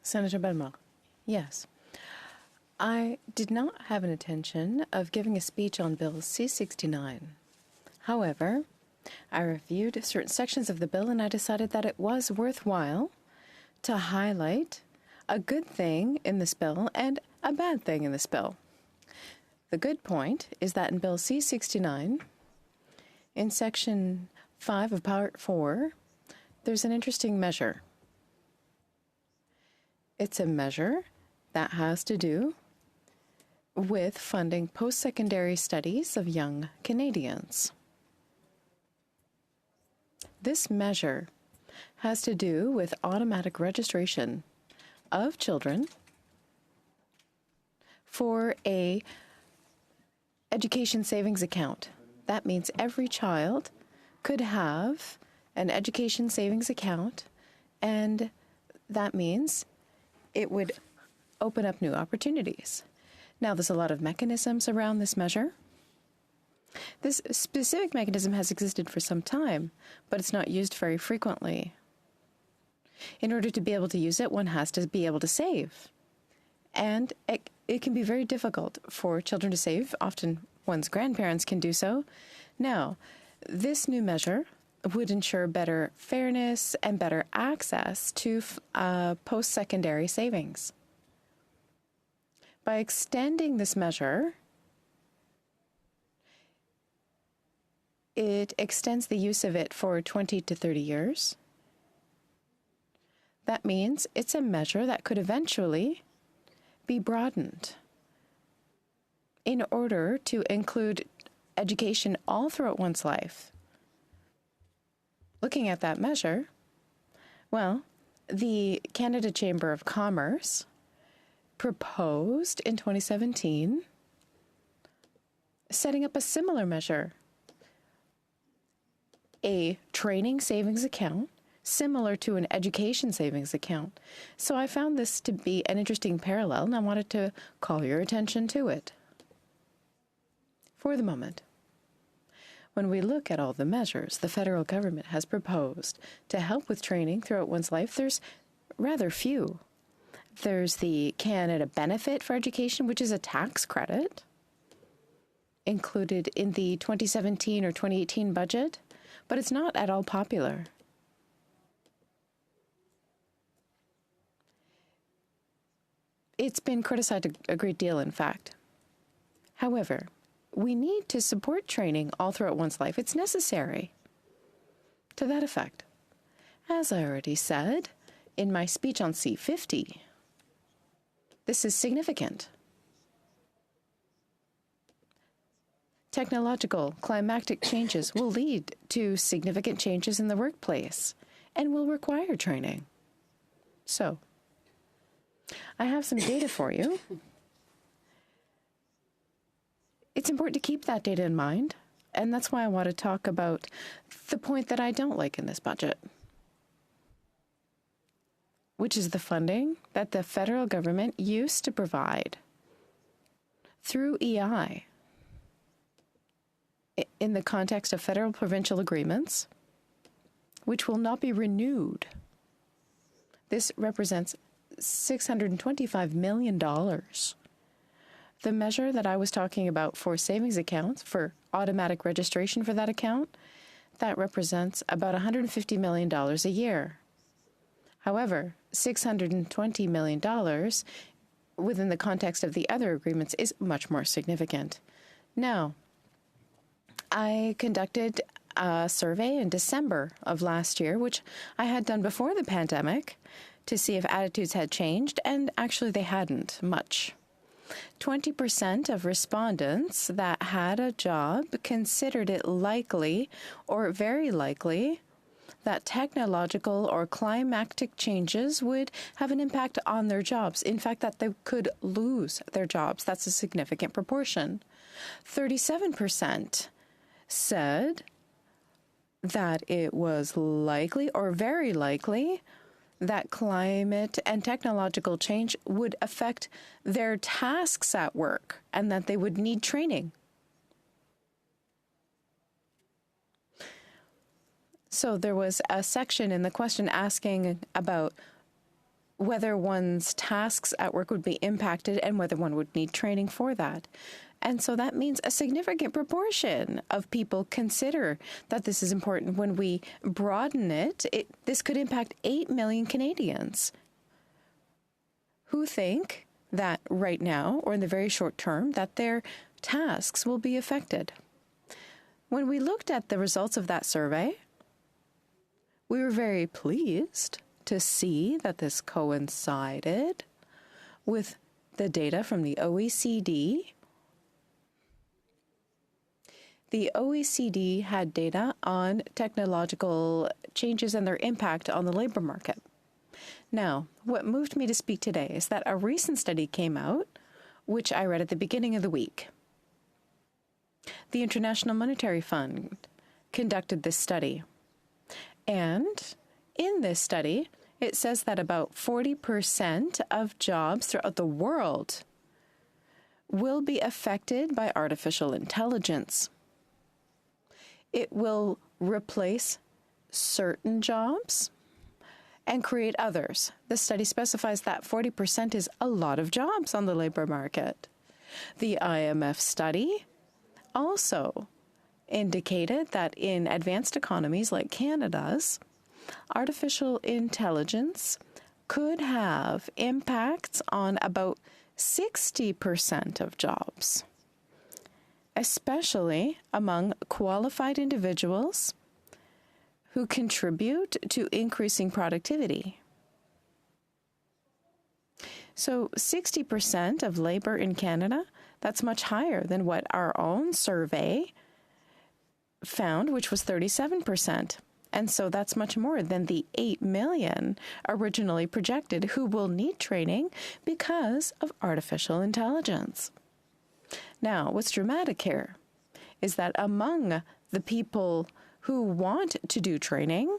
Senator Bellemare. Yes. I did not have an intention of giving a speech on Bill C-69. However, I reviewed certain sections of the bill and I decided that it was worthwhile to highlight a good thing in this bill and a bad thing in this bill. The good point is that in Bill C-69, in Section 5 of Part 4, there's an interesting measure. It's a measure that has to do with funding post-secondary studies of young Canadians. This measure has to do with automatic registration of children for a education savings account. That means every child could have an education savings account, and that means it would open up new opportunities. Now, there's a lot of mechanisms around this measure. This specific mechanism has existed for some time, but it's not used very frequently. In order to be able to use it, one has to be able to save. And it can be very difficult for children to save. Often one's grandparents can do so. Now, this new measure would ensure better fairness and better access to post-secondary savings. By extending this measure, it extends the use of it for 20 to 30 years. That means it's a measure that could eventually be broadened in order to include education all throughout one's life. Looking at that measure, well, the Canada Chamber of Commerce proposed in 2017 setting up a similar measure, a training savings account similar to an education savings account. So I found this to be an interesting parallel, and I wanted to call your attention to it. For the moment, when we look at all the measures the federal government has proposed to help with training throughout one's life, there's rather few. There's the Canada Benefit for Education, which is a tax credit included in the 2017 or 2018 budget, but it's not at all popular. It's been criticized a great deal, in fact. However, we need to support training all throughout one's life. It's necessary. To that effect, as I already said in my speech on C-50, this is significant. Technological climactic changes will lead to significant changes in the workplace and will require training. So, I have some data for you. It's important to keep that data in mind, and that's why I want to talk about the point that I don't like in this budget, which is the funding that the federal government used to provide through EI in the context of federal-provincial agreements, which will not be renewed. This represents $625 million. The measure that I was talking about for savings accounts, for automatic registration for that account, that represents about $150 million a year. However, $620 million within the context of the other agreements is much more significant. Now, I conducted a survey in December of last year, which I had done before the pandemic, to see if attitudes had changed, and actually they hadn't much. 20% of respondents that had a job considered it likely or very likely that technological or climactic changes would have an impact on their jobs. In fact, that they could lose their jobs. That's a significant proportion. 37% said that it was likely or very likely that climate and technological change would affect their tasks at work and that they would need training. So there was a section in the question asking about whether one's tasks at work would be impacted and whether one would need training for that. And so that means a significant proportion of people consider that this is important. When we broaden it, this could impact 8 million Canadians who think that right now or in the very short term that their tasks will be affected. When we looked at the results of that survey, we were very pleased to see that this coincided with the data from the OECD. The OECD had data on technological changes and their impact on the labor market. Now, what moved me to speak today is that a recent study came out, which I read at the beginning of the week. The International Monetary Fund conducted this study. And in this study, it says that about 40% of jobs throughout the world will be affected by artificial intelligence. It will replace certain jobs and create others. The study specifies that 40% is a lot of jobs on the labor market. The IMF study also indicated that in advanced economies like Canada's, artificial intelligence could have impacts on about 60% of jobs, especially among qualified individuals who contribute to increasing productivity. So 60% of labor in Canada, that's much higher than what our own survey found, which was 37%. And so that's much more than the 8 million originally projected who will need training because of artificial intelligence. Now, what's dramatic here is that among the people who want to do training,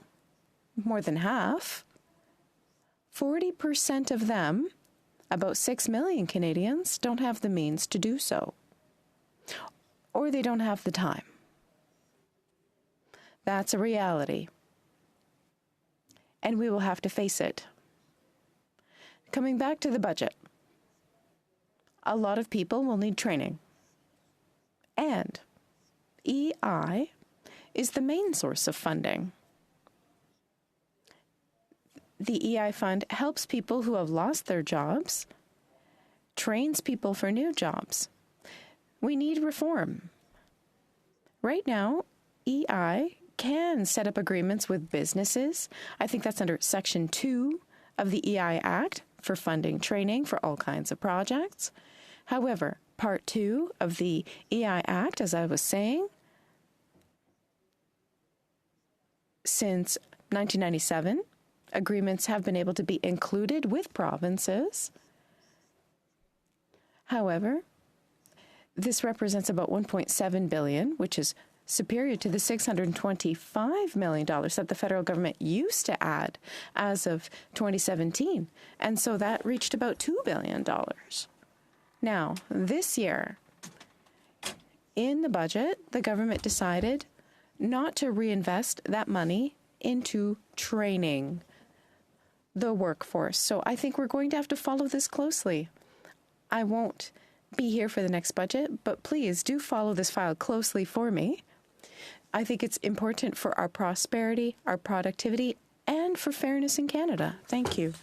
more than half, 40% of them, about 6 million Canadians, don't have the means to do so, or they don't have the time. That's a reality, and we will have to face it. Coming back to the budget, a lot of people will need training, and EI is the main source of funding. The EI fund helps people who have lost their jobs, trains people for new jobs. We need reform. Right now, EI can set up agreements with businesses. I think that's under Section 2 of the EI Act for funding training for all kinds of projects. However, Part 2 of the EI Act, as I was saying, since 1997, agreements have been able to be included with provinces. However, this represents about $1.7 billion, which is superior to the $625 million that the federal government used to add as of 2017. And so that reached about $2 billion. Now, this year, in the budget, the government decided not to reinvest that money into training the workforce. So I think we're going to have to follow this closely. I won't be here for the next budget, but please do follow this file closely for me. I think it's important for our prosperity, our productivity, and for fairness in Canada. Thank you.